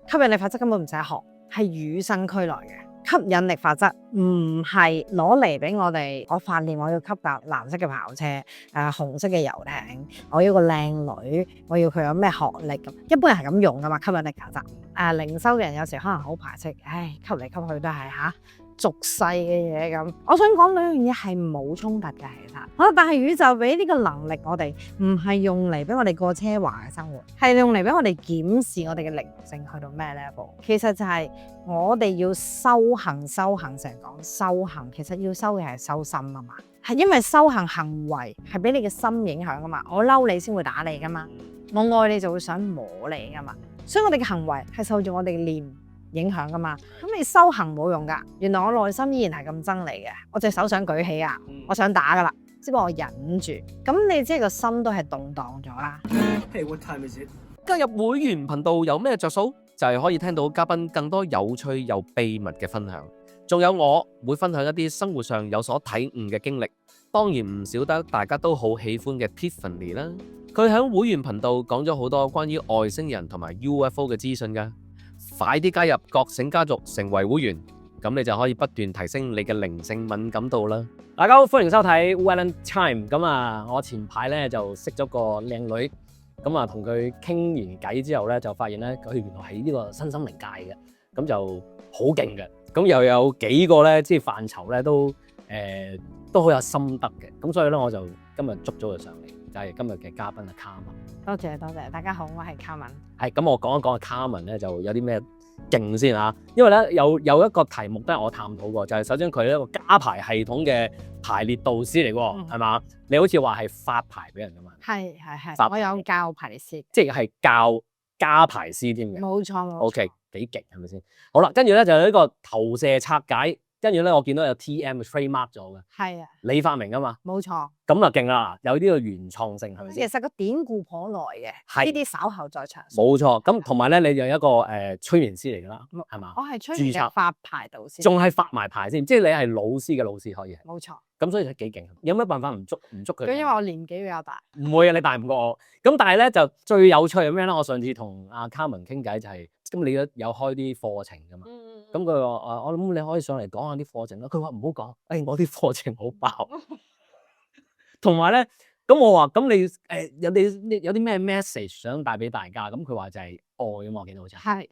吸引力法則根本唔使學，係與生俱來嘅。吸引力法則唔係攞嚟俾我哋，我發現我要吸搭藍色嘅跑車，紅色嘅遊艇，我要個靚女，我要佢有咩學歷咁，一般人係咁用噶嘛。吸引力法則，靈修嘅人有時可能好排斥，吸嚟吸去都係俗世嘅嘢咁。我想講兩樣嘢係冇衝突嘅，其實但係宇宙俾呢個能力我哋，唔係用嚟俾我哋過奢華嘅生活，係用嚟俾我哋檢視我哋嘅靈性去到咩 level。其實就係我哋要修行，成日講修行，其實要修嘅係修心啊嘛。係因為修行行為係俾你嘅心影響噶嘛。我嬲你先會打你噶嘛，我愛你就會想摸你噶嘛。所以我哋嘅行為係受住我哋嘅念影響噶嘛。咁你修行冇用噶，原來我內心依然係咁憎你嘅，我隻手想舉起啊，我想打噶啦，只不過我忍住。咁你即係個心都係動盪咗啦。Hey, what time is it? 加入會員頻道有咩着數？就係可以聽到嘉賓更多有趣又秘密嘅分享，仲有我會分享一啲生活上有所體悟嘅經歷。當然唔少得大家都好喜歡嘅 Tiffany 啦，佢喺會員頻道講咗好多關於外星人同埋 UFO 嘅資訊㗎。快啲加入覺醒家族成為會員，咁你就可以不斷提升你嘅靈性敏感度啦。大家好，歡迎收睇 Valentine。咁我前排咧就識咗個靚女，咁同佢傾完偈之後咧，就發現咧佢原來係呢個身心靈界嘅，咁就好勁嘅。咁又有幾個咧，即係範疇咧都好有心得嘅。咁所以咧，我就今日捉咗佢上嚟，就係今日嘅嘉賓啊，Carmen。多謝，大家好，我係 Carmen。係咁，我講一講啊，Carmen咧就有啲咩勁先啊？因為咧有一個題目都係我探討過，就係首先佢係一個家排系統嘅排列導師嚟喎，係嘛？你好似話係發牌俾人噶嘛？係，我有教排列師，即係教家排師添嘅。冇錯。OK， 幾勁係咪先？好啦，跟住咧就有呢個投射拆解，跟住咧我見到有 TM trademark 咗嘅，係啊，你發明噶嘛？冇錯。咁啊勁啦，有呢個原創性係咪先？其實個典故頗耐嘅，呢啲稍後再詳述。冇錯，咁同埋咧，你又有一個催眠師嚟噶啦，係嘛？我係催眠嘅發牌導師，仲係發埋牌先，即係你係老師嘅老師可以。冇錯。咁所以幾勁，有咩辦法唔捉佢？因為我年紀比較大。唔會啊，你大唔過我。咁但係咧就最有趣係咩咧？我上次同阿 Carmen 傾偈就係，咁你都有開啲課程噶嘛？咁佢話我諗你可以上嚟講下啲課程啦。佢話唔好講，我啲課程好爆。同埋咧，咁我話咁你有啲咩 message 想帶俾大家？咁佢話就係愛啊嘛，我見到好似係，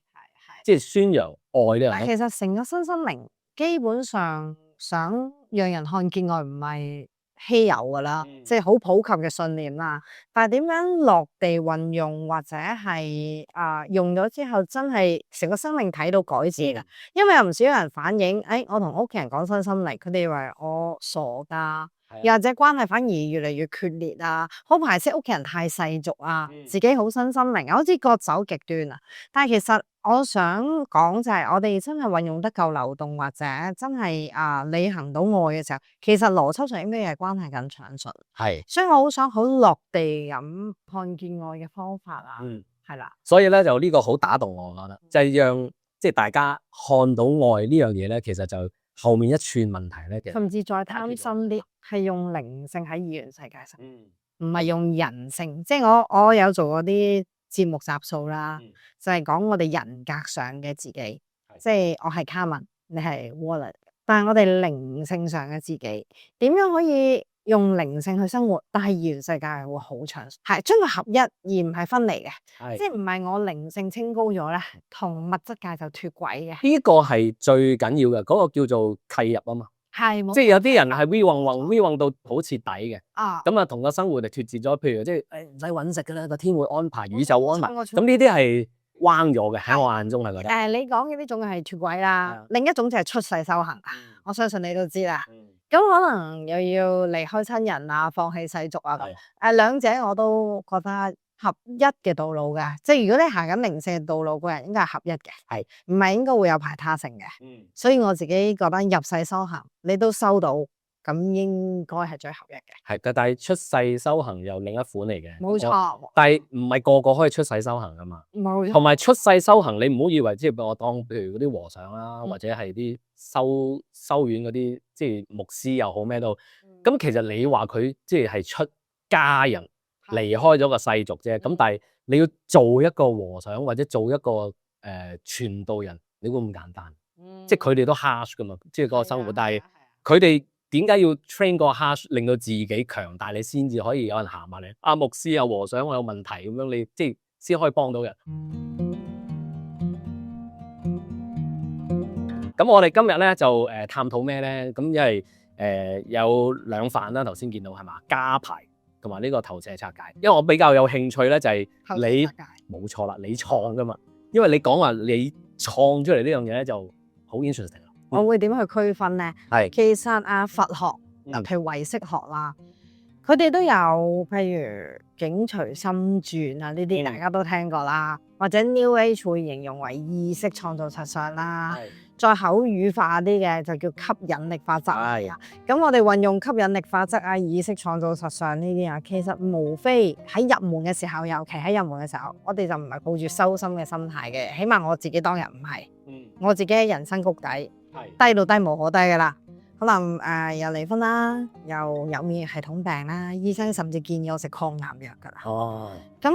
即係宣揚愛呢樣嘢。其實成個身心靈基本上想讓人看見愛唔係稀有噶啦，即係好普及嘅信念啦。但係點樣落地運用或者係用咗之後真係成個生命睇到改善噶？因為有唔少人反映，我同屋企人講身心靈，佢哋以為我傻噶。又或者關係反而越嚟越決裂啊，好排斥屋企人太世俗啊，自己好身心靈，好似各走極端啊。但係其實我想講就係，我哋真係運用得夠流動，或者真係履行到愛嘅時候，其實邏輯上應該係關係緊暢順。係，所以我好想好落地咁看見愛嘅方法啊。係啦。所以咧就呢個好打動我覺得，就係讓即係大家看到愛呢樣嘢咧，其實就後面一串問題咧，其實甚至再貪心啲，係用靈性喺二元世界上，唔係用人性。即係我有做過啲節目集數啦，就係講我哋人格上嘅自己，即係我係 Carmen，你係 Wallace，但係我哋靈性上嘅自己點樣可以用靈性去生活，但係二元世界係會好暢順，係將佢合一而唔係分離嘅，即係唔係我靈性清高咗咧，同物質界就脫軌嘅。呢個係最緊要嘅，嗰個叫做契入啊嘛。係，即係有啲人係 we 運到好徹底嘅，咁同個生活就脫節咗。譬如即係唔使揾食㗎啦，個天會安排，宇宙安排。咁呢啲係彎咗嘅，喺我眼中係覺得。你講嘅呢種係脫軌啦，另一種就係出世修行。我相信你都知啦。咁可能又要離開親人啊，放棄世俗啊咁。兩者我都覺得合一嘅道路嘅，即係如果你行緊靈性嘅道路，個人應該係合一嘅，係唔係應該會有排他性嘅。所以我自己覺得入世修行，你都收到，咁應該係最合一嘅。係，但係出世修行又另一款嚟嘅。冇錯。但係唔係個個可以出世修行噶嘛？冇錯。同埋出世修行，你唔好以為即係我當譬如嗰啲和尚啦，或者係啲修院嗰啲即係牧師又好咩都，咁其實你話佢即係出家人。離開咗個世俗啫，咁但係你要做一個和尚或者做一個傳道人，你會咁簡單？即係佢哋都 harsh 噶嘛，即係嗰個生活，但係啊佢哋點解要 train 個 harsh，令到自己強大，你先至可以有人行埋嚟？阿牧師啊、和尚，我有問題咁樣，你即係先可以幫到人。咁我哋今日咧就探討咩咧？咁因為有兩範啦，頭先見到係嘛，家排同埋呢個投射拆解。因為我比較有興趣咧，就係你冇錯啦，你創噶嘛。因為你講話你創出嚟呢樣嘢咧，就好 interesting。我會點樣去區分咧？係其實佛學，譬如唯識學啦，佢哋都有譬如境隨心轉啊，呢啲大家都聽過啦。或者 New Age 會形容為意識創造實相啦。再口語化啲嘅就叫吸引力法則。咁我哋運用吸引力法則啊、意識創造實相呢啲啊，其實無非喺入門嘅時候，尤其喺入門嘅時候，我哋就唔係抱住修心嘅心態嘅。起碼我自己當日唔係。我自己喺人生谷底，低到低無可低㗎啦。可能又離婚啦，又有免疫系統病啦，醫生甚至建議我食抗癌藥㗎啦。咁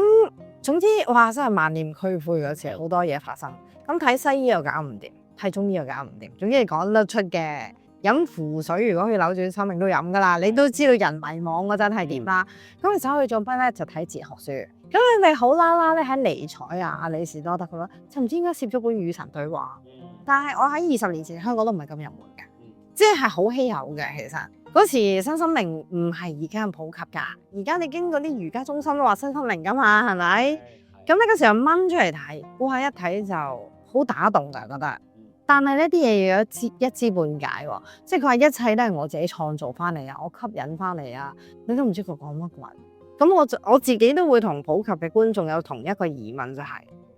總之哇，真係萬念俱灰嗰時，好多嘢發生。咁睇西醫又搞唔掂，睇中醫又搞唔掂。總之你講得出嘅，飲符水如果去扭轉生命都飲㗎啦。你都知道人迷惘嗰陣係點啦。咁你走去做乜咧？就睇哲學書。咁你哋好啦啦咧喺尼采啊、阿里士多德咁樣，就唔知應該攝咗本與神對話。但係我喺20年前香港都唔係咁入門嘅，即係好稀有嘅。其實嗰時身心靈唔係而家咁普及㗎。而家你經過啲瑜伽中心都話身心靈㗎嘛，係咪？咁你嗰時候掹出嚟睇，哇！一睇就好打動㗎，覺得。但係呢啲嘢要一知半解喎，即係佢話一切都係我自己創造翻嚟啊，我吸引翻嚟啊，你都唔知佢講乜鬼。咁我自己都會同普及嘅觀眾有同一個疑問，就係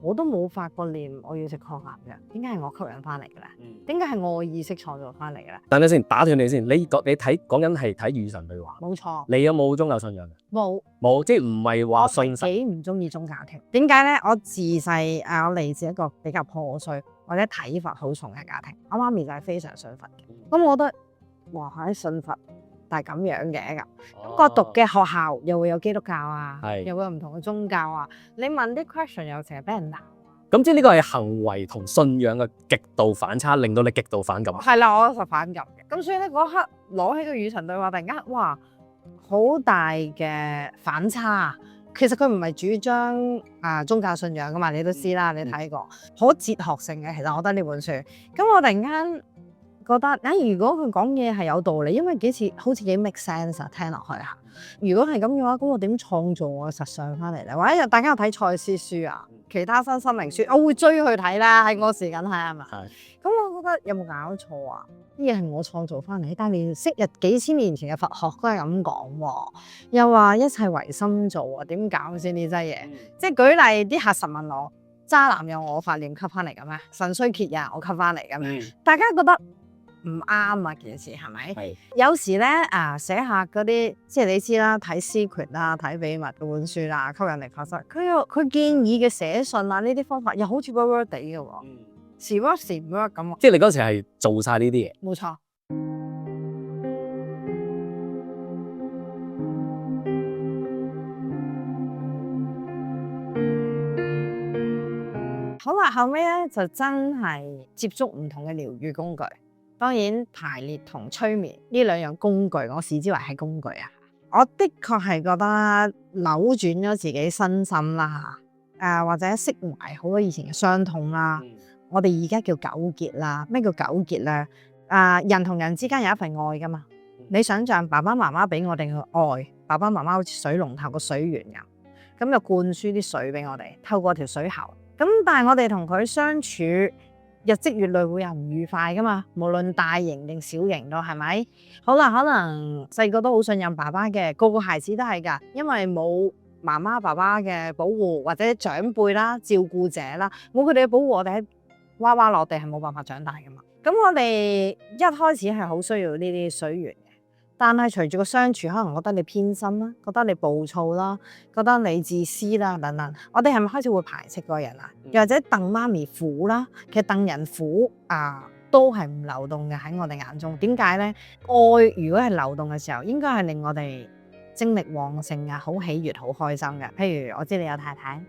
我都冇發過念我要食抗癌藥，點解係我吸引翻嚟嘅咧？點解係我嘅意識創造翻嚟嘅咧？等陣先，打斷你先。你睇講緊係睇與神對話，冇錯。你有冇宗教信仰嘅？冇，即係唔係話信神。我幾唔中意宗教添。點解咧？我自細我嚟自一個比較破碎或者體罰好重嘅家庭，我媽咪就係非常信佛嘅。咁我覺得哇，喺信佛。係咁樣嘅咁，個讀嘅學校又會有基督教啊，又會有唔同嘅宗教啊。你問啲 question 又成日俾人鬧。咁即係呢個係行為同信仰嘅極度反差，令到你極度反感。係啦，我實反感嘅。咁所以咧嗰刻攞起個與神對話，突然間哇，好大嘅反差。其實佢唔係主張宗教信仰噶嘛，你都知啦，你睇過好哲學性嘅。其實我覺得呢本書，咁我突然間覺得，如果佢講嘢係有道理，因為好似幾 make sense 啊，聽落去嚇。如果係咁嘅話，咁我點創造我實相翻嚟咧？或者大家有睇賽斯書啊，其他新心靈書，我會追去睇啦。喺我時間睇係咪？咁我覺得有冇搞錯啊？啲嘢係我創造翻嚟，但係連昔日幾千年前嘅佛學都係咁講喎，又話一切唯心造啊，點搞先呢劑嘢？即係舉例，啲客實問我，渣男有我發念吸翻嚟嘅咩？腎衰竭呀，我吸翻嚟嘅咩？大家覺得唔啱啊！件事係咪？有時咧寫下嗰啲，即係你知啦，睇 secret 啦，睇秘密嗰本書啦，吸引力法則，佢建議嘅寫信啊，呢啲方法又好似 work 地嘅喎，時 work 時唔 work 咁。即係你嗰時係做晒呢啲嘢。冇錯。好啦，後尾咧就真係接觸唔同嘅療愈工具。當然排列同催眠呢兩樣工具，我視之為係工具啊！我的確係覺得扭轉咗自己身心啦，或者釋懷好多以前嘅傷痛啦。我哋而家叫糾結啦。咩叫糾結咧？人同人之間有一份愛噶嘛。你想象爸爸媽媽俾我哋嘅愛，爸爸媽媽好似水龍頭個水源咁，就灌輸啲水俾我哋，透過條水喉。咁但係我哋同佢相處，日積月累會有唔愉快噶嘛，無論大型定小型都係咪？好啦，可能細個都好信任爸爸嘅，個個孩子都係噶，因為冇媽媽爸爸嘅保護或者長輩啦、照顧者啦，冇佢哋嘅保護，我哋喺娃娃落地係冇辦法長大噶嘛。咁我哋一開始係好需要呢啲水源。但係隨住個相處，可能覺得你偏心啦，覺得你暴躁啦，覺得你自私啦等等，我哋係咪開始會排斥嗰個人啊？又或者戥媽咪苦啦，其實戥人苦都係唔流動嘅喺我哋眼中。點解咧？愛如果係流動嘅時候，應該係令我哋精力旺盛啊，好喜悅、好開心嘅。譬如我知你有太太，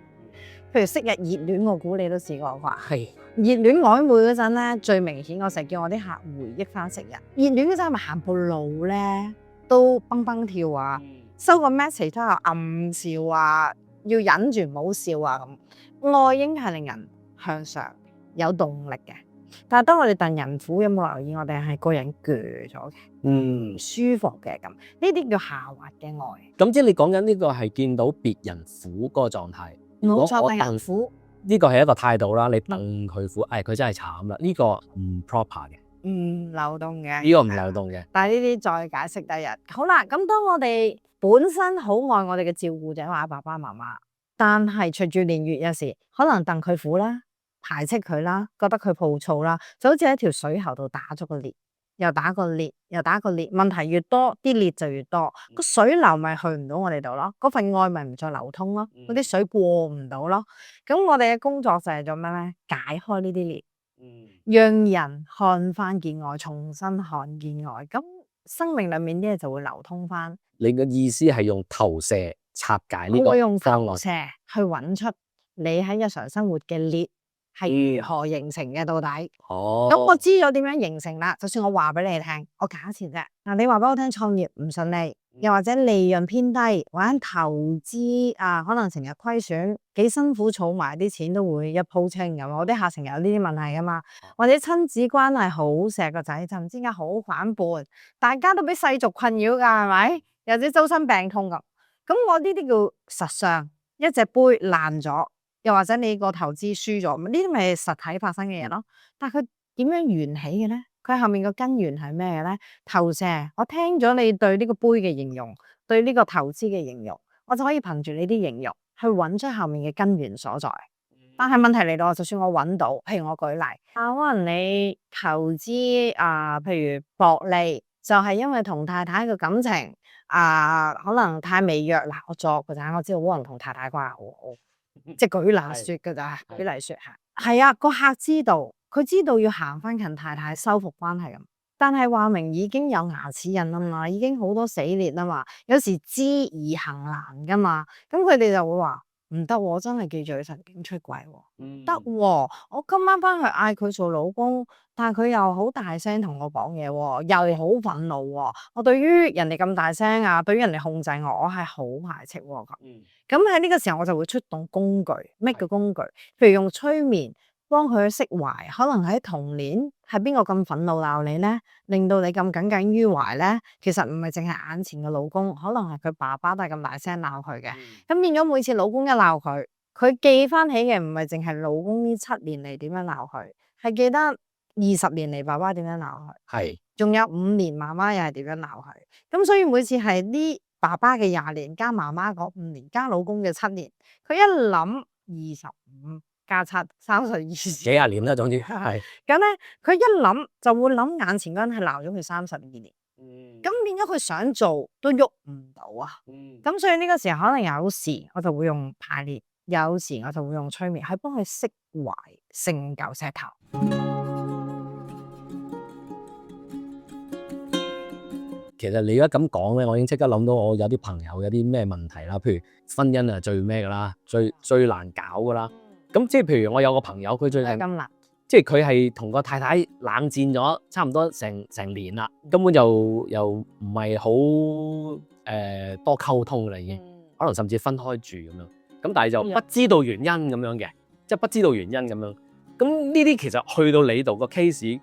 譬如昔日熱戀，我估你都試過啩。係熱戀曖昧嗰陣咧，最明顯我成日叫我啲客回憶翻昔日。熱戀嗰陣係咪行步路咧都蹦蹦跳啊，收個 message 都有暗笑啊，要忍住唔好笑啊咁。愛應該係令人向上有動力嘅，但係當我哋戥人苦，有冇留意我哋係個人鋸咗嘅，唔舒服嘅咁？呢啲叫下滑嘅愛。咁即係你講緊呢個係見到別人苦嗰個狀態，冇錯，戥我戥人苦。呢個係一個態度啦。你戥佢苦，佢真係慘啦。呢個唔 proper 嘅，唔流動嘅，呢個唔流動嘅。但係呢啲再解釋第日。好啦，咁當我哋本身好愛我哋嘅照顧者或者爸爸媽媽，但係隨住年月有時可能戥佢苦啦，排斥佢啦，覺得佢暴躁啦，就好似喺條水喉度打咗個裂，又打個裂，又打個裂。問題越多，啲裂就越多，個水流咪去唔到我哋度咯，嗰份愛咪唔再流通咯，嗰啲水過唔到咯。咁我哋嘅工作就係做咩咧？解開呢啲裂。讓人看翻見愛，重新看見愛，咁生命裏面啲嘢就會流通翻。你嘅意思係用投射拆解呢個我會用方案投射去揾出你喺日常生活嘅裂係如何形成嘅到底。哦，咁我知咗點樣形成啦。就算我話俾你聽，我假設啫。嗱，你話俾我聽創業唔順利，又或者利潤偏低，或者投資可能成日虧損，幾辛苦儲埋啲錢都會一鋪清咁。我啲客成日有呢啲問題噶嘛，或者親子關係好錫個仔，就唔知點解好反叛，大家都俾世俗困擾㗎，係咪？又或者周身病痛咁。咁我呢啲叫實相，一隻杯爛咗，又或者你個投資輸咗，呢啲咪實體發生嘅嘢咯。但係佢點樣緣起嘅咧？佢後面個根源係咩嘅咧？投射。我聽咗你對呢個杯嘅形容，對呢個投資嘅形容，我就可以憑住你啲形容去揾出後面嘅根源所在。但係問題嚟到，就算我揾到，譬如我舉例，可能你投資譬如薄利，就係因為同太太嘅感情可能太微弱嗱，我作㗎咋，我知道可能同太太關係好好，即係舉例説㗎咋，舉例説係啊，個客知道，佢知道要行翻近太太修復關係咁，但係話明已經有牙齒印啊嘛，已經好多死裂啊嘛，有時知而行難噶嘛，咁佢哋就會話唔得喎，我真係記住佢曾經出軌喎，得喎，我今晚翻去嗌佢做老公，但係佢又好大聲同我講嘢喎，又好憤怒喎，我對於人哋咁大聲對於人哋控制我，我係好排斥喎咁喺呢個時候我就會出動工具，咩叫工具？譬如用催眠幫佢釋懷，可能喺童年係邊個咁憤怒鬧你咧，令到你咁耿耿於懷咧？其實唔係淨係眼前嘅老公，可能係佢爸爸都係咁大聲鬧佢嘅。咁變咗每次老公一鬧佢，佢記翻起嘅唔係淨係老公呢7年嚟點樣鬧佢，係記得20年嚟爸爸點樣鬧佢，係仲有5年媽媽又係點樣鬧佢。咁所以每次係呢爸爸嘅20年加媽媽嗰5年加老公嘅7年，佢一諗25加7 32幾廿年啦，總之係咁咧，佢一諗就會諗眼前嗰人係鬧咗佢32年，咁變咗佢想做都喐唔到啊。咁所以呢個時候可能有時我就會用排列，有時我就會用催眠，去幫佢釋懷成嚿石頭。其實你而家咁講咧，我已經即刻諗到我有啲朋友有啲咩問題啦，譬如婚姻係最咩噶啦，最難搞噶啦。咁即係譬如我有個朋友，佢最近咁難，即係佢係同個太太冷戰咗差唔多成年啦，根本又唔係好多溝通啦，已經可能甚至分開住咁樣。咁但係就不知道原因咁樣嘅，即係不知道原因咁樣。咁呢啲其實去到你度個 case，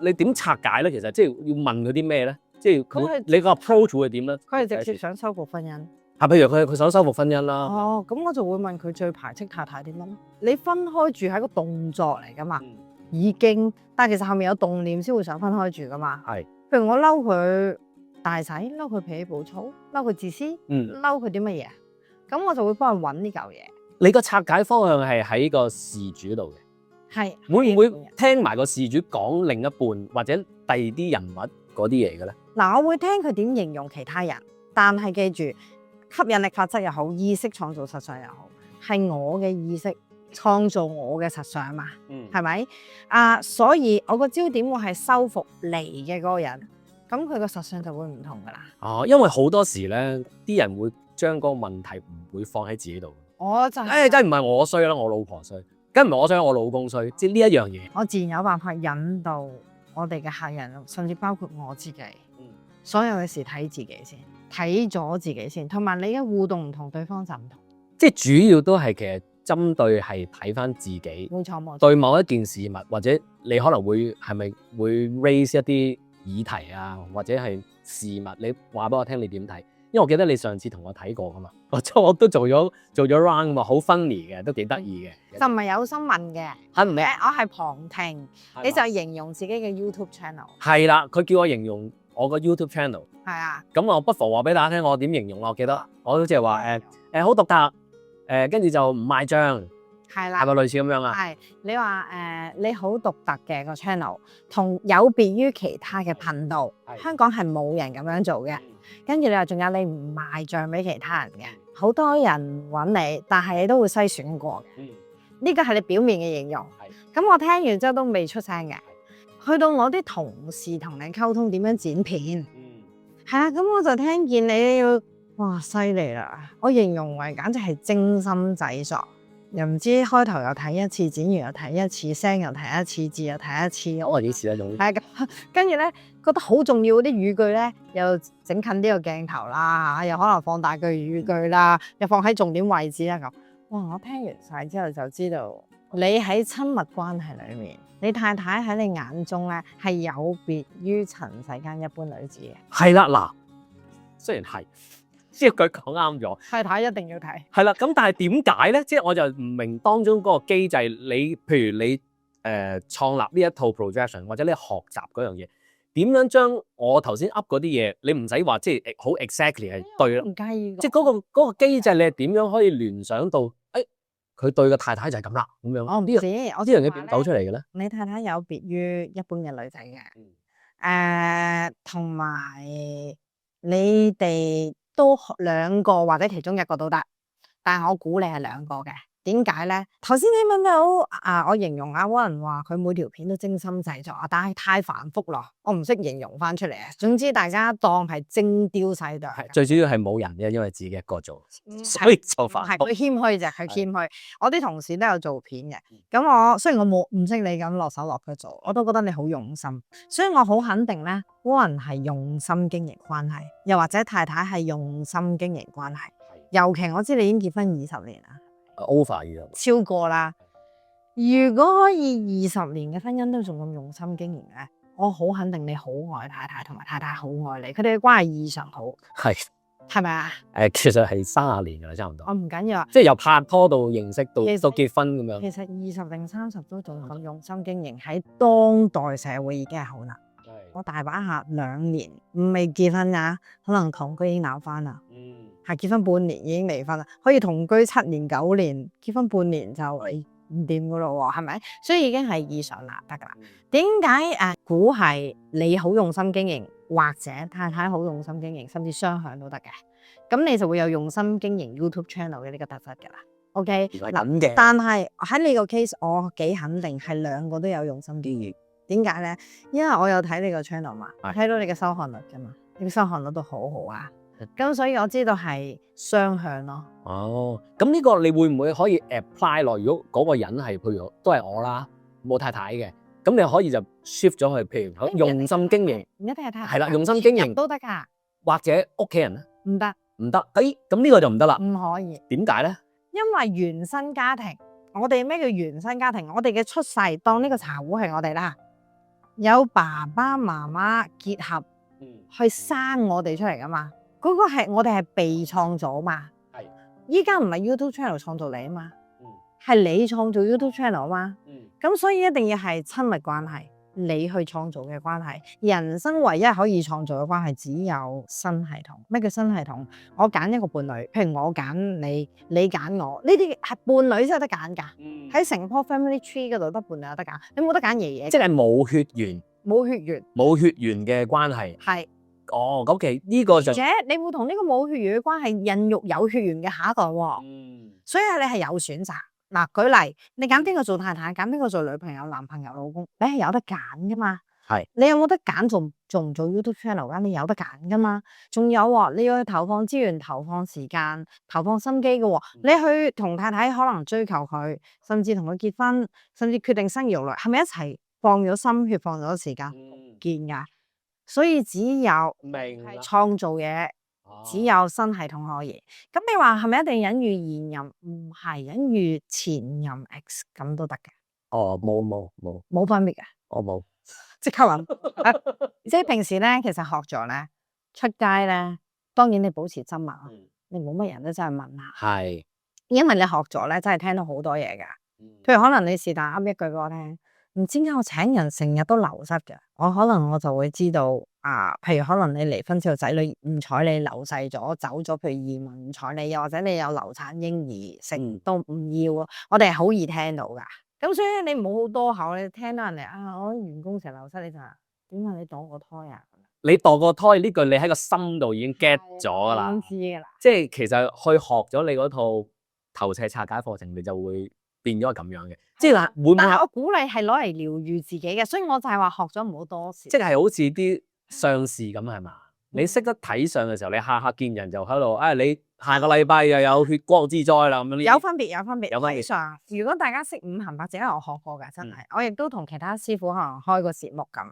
你點拆解咧？其實即係要問佢啲咩咧？即係你個 approach 會點咧？佢係直接想修復婚姻。譬如佢想修復婚姻啦。哦，咁我就會問佢最排斥太太點樣？你分開住係個動作嚟噶嘛？已經，但係其實後面有動念先會想分開住噶嘛？係。譬如我嬲佢大使，嬲佢脾氣暴躁，嬲佢自私，嬲佢啲乜嘢？咁我就會幫佢揾呢嚿嘢。你個拆解方向係喺個事主度嘅。係。會唔會聽埋個事主講另一半或者第二啲人物嗰啲嘢嘅咧？嗱，我會聽佢點形容其他人，但係記住。吸引力法則又好，意識創造實相又好，係我嘅意識創造我嘅實相嘛，係咪？所以我個焦點會係修復嚟嘅嗰個人，咁佢個實相就會唔同噶啦。因為好多時咧，啲人會將嗰個問題唔會放喺自己度，我就真係唔係我衰啦，我老婆衰，梗唔係我衰，我老公衰，即係呢一樣嘢。我自然有辦法引導我哋嘅客人，甚至包括我自己，所有嘅事睇自己先，睇咗自己先，同埋你嘅互動唔同，對方就唔同。即係主要都係其實針對係睇翻自己，冇錯冇錯。對某一件事物，或者你可能會係咪會 raise 一啲議題啊，或者係事物，你話俾我聽你點睇？因為我記得你上次同我睇過噶嘛，我都做咗 round 噶嘛，好 funny 嘅，都幾得意嘅。就唔係有心問嘅，係唔係？我係旁聽，你就形容自己嘅 YouTube channel。係啦，佢叫我形容我個 YouTube channel。係啊，咁我不妨話俾大家聽，我點形容？我記得我好似係話好獨特，跟住就唔賣帳，係啦，係咪類似咁樣啊？係你話你好獨特嘅個 channel，同有別於其他嘅頻道，香港係冇人咁樣做嘅。跟住你話仲有你唔賣帳俾其他人嘅，好多人揾你，但係你都會篩選過嘅。呢個係你表面嘅形容。咁我聽完之後都未出聲嘅，去到我啲同事同你溝通點樣剪片，係啦，咁我就聽見你要哇犀利啦！我形容為簡直係精心製作。又唔知開頭又睇一次，剪完又睇一次，聲又睇一次，字又睇一次。我幾時咧？總係咁，跟住咧覺得好重要嗰啲語句咧，又整近呢個鏡頭啦，又可能放大句語句啦，又放喺重點位置啦咁。哇！我聽完晒之後就知道，你喺親密關係裡面，你太太喺你眼中咧係有別於塵世間一般女子嘅。係啦，嗱，雖然係。即係佢講啱咗，太太一定要睇。係啦，咁但係點解咧？即係我就唔明當中嗰個機制。你譬如你創立呢一套 projection 或者你學習嗰樣嘢，點樣將我頭先噏嗰啲嘢，你唔使話即係好 exactly 係對咯。唔介意。即係嗰個機制，你係點樣可以聯想到？佢對個太太就係咁啦，咁樣。我唔知，我呢樣嘢點走出嚟嘅咧？你太太有別於一般嘅女仔嘅，同埋你哋都兩個或者其中一個都得，但係我估你係兩個嘅。點解咧？頭先你問到我形容阿 Warren 話佢每條片都精心製作，但係太繁複咯，我唔識形容翻出嚟啊。總之大家當係精雕細琢。係最主要係冇人嘅，因為自己一個做，所以就繁複。係佢謙虛啫，佢謙虛。我啲同事都有做片嘅，咁我雖然我冇唔識你咁落手落腳做，我都覺得你好用心，所以我好肯定咧，Warren係用心經營關係，又或者太太係用心經營關係。尤其我知你已經結婚20年啦。over 咗，超過啦！如果可以20年嘅婚姻都仲咁用心經營咧，我好肯定你好愛太太，同埋太太好愛你，佢哋嘅關係異常好，係咪啊？其實係30年噶啦，差唔多。我唔緊要啊，即係由拍拖到認識到結婚咁樣。其實20定30都仲咁用心經營，喺當代社會已經係好難。我大把客2年未結婚啊，可能同居已經鬧翻啦。係結婚半年已經離婚啦，可以同居7年9年，結婚半年就唔掂噶咯喎，係咪？所以已經係異常難得噶啦。點解估係你好用心經營，或者太太好用心經營，甚至雙向都得嘅？咁你就會有用心經營 YouTube channel 嘅呢個特質噶啦。OK，咁嘅。但係喺你個 case，我幾肯定係兩個都有用心經營。點解咧？因為我有睇你個 channel 嘛，睇到你嘅收看率噶嘛，你嘅收看率都好好啊。咁所以我知道係雙向咯。哦，咁呢個你會唔會可以 apply 落？如果嗰個人係譬如都係我啦，冇太太嘅，咁你可以就 shift 咗去，譬如用心經營，唔一定係太太，係啦，用心經營都得噶，或者屋企人咧，唔得，唔得，咁呢個就唔得啦。唔可以。點解咧？因為原生家庭，我哋咩叫原生家庭？我哋嘅出世當呢個茶壺係我哋啦，有爸爸媽媽結合去生我哋出嚟噶嘛。嗰個係我哋係被創造嘛，係依家唔係 YouTube channel 創造你啊嘛，係你創造 YouTube channel 啊嘛，咁所以一定要係親密關係，你去創造嘅關係。人生唯一可以創造嘅關係只有新系統。咩叫新系統？我揀一個伴侶，譬如我揀你，你揀我，呢啲係伴侶先有得揀㗎。喺成棵 family tree 嗰度得伴侶有得揀，你冇得揀爺爺。即係冇血緣，冇血緣，冇血緣嘅關係。係。哦，咁其實呢個就，而且你會同呢個冇血緣嘅關係孕育有血緣嘅下一代喎。所以你係有選擇。嗱，舉例，你揀邊個做太太，揀邊個做女朋友、男朋友、老公，你係有得揀噶嘛。係你有冇得揀做唔做 YouTube channel 㗎？你有得揀㗎嘛？仲有喎，你要去投放資源、投放時間、投放心機嘅喎。你去同太太可能追求佢，甚至同佢結婚，甚至決定生兒育女，係咪一齊放咗心血、放咗時間見㗎？所以只有明啦。創造嘢，只有新系統可以。咁你話係咪一定隱喻現任？唔係，隱喻前任 X 咁都得嘅，哦，冇，冇分別嘅。我冇。即刻諗，即係平時咧，其實學咗咧，出街咧，當然你保持緘默啦，你冇乜人都真係問下，係。因為你學咗咧，真係聽到好多嘢㗎。譬如可能你是但噏一句俾我聽，唔知點解我請人成日都流失嘅，我就會知道啊。譬如可能你離婚之後仔女唔睬你，流逝咗走咗，譬如移民唔睬你，又或者你有流產嬰兒食都唔要，我哋係好易聽到㗎。咁所以你唔好好多口，你聽到人哋啊，我啲員工成日流失，你就話點解你墮個胎啊？你墮個胎呢句，你喺個心度已經 get 咗㗎啦。我知㗎啦。即係其實去學咗你嗰套投射拆解課程，你就會變咗係咁樣嘅。即係嗱，會唔會但係我鼓勵係攞嚟療愈自己嘅，所以我就係話學咗唔好多事。即係好似啲相士咁係嘛？你識得睇相嘅時候，你下下見人就喺度，你下個禮拜又有血光之災啦咁樣。有分別。有分別。睇相，如果大家識五行八字，因為我學過㗎，真係。我亦都同其他師傅可能開個節目咁。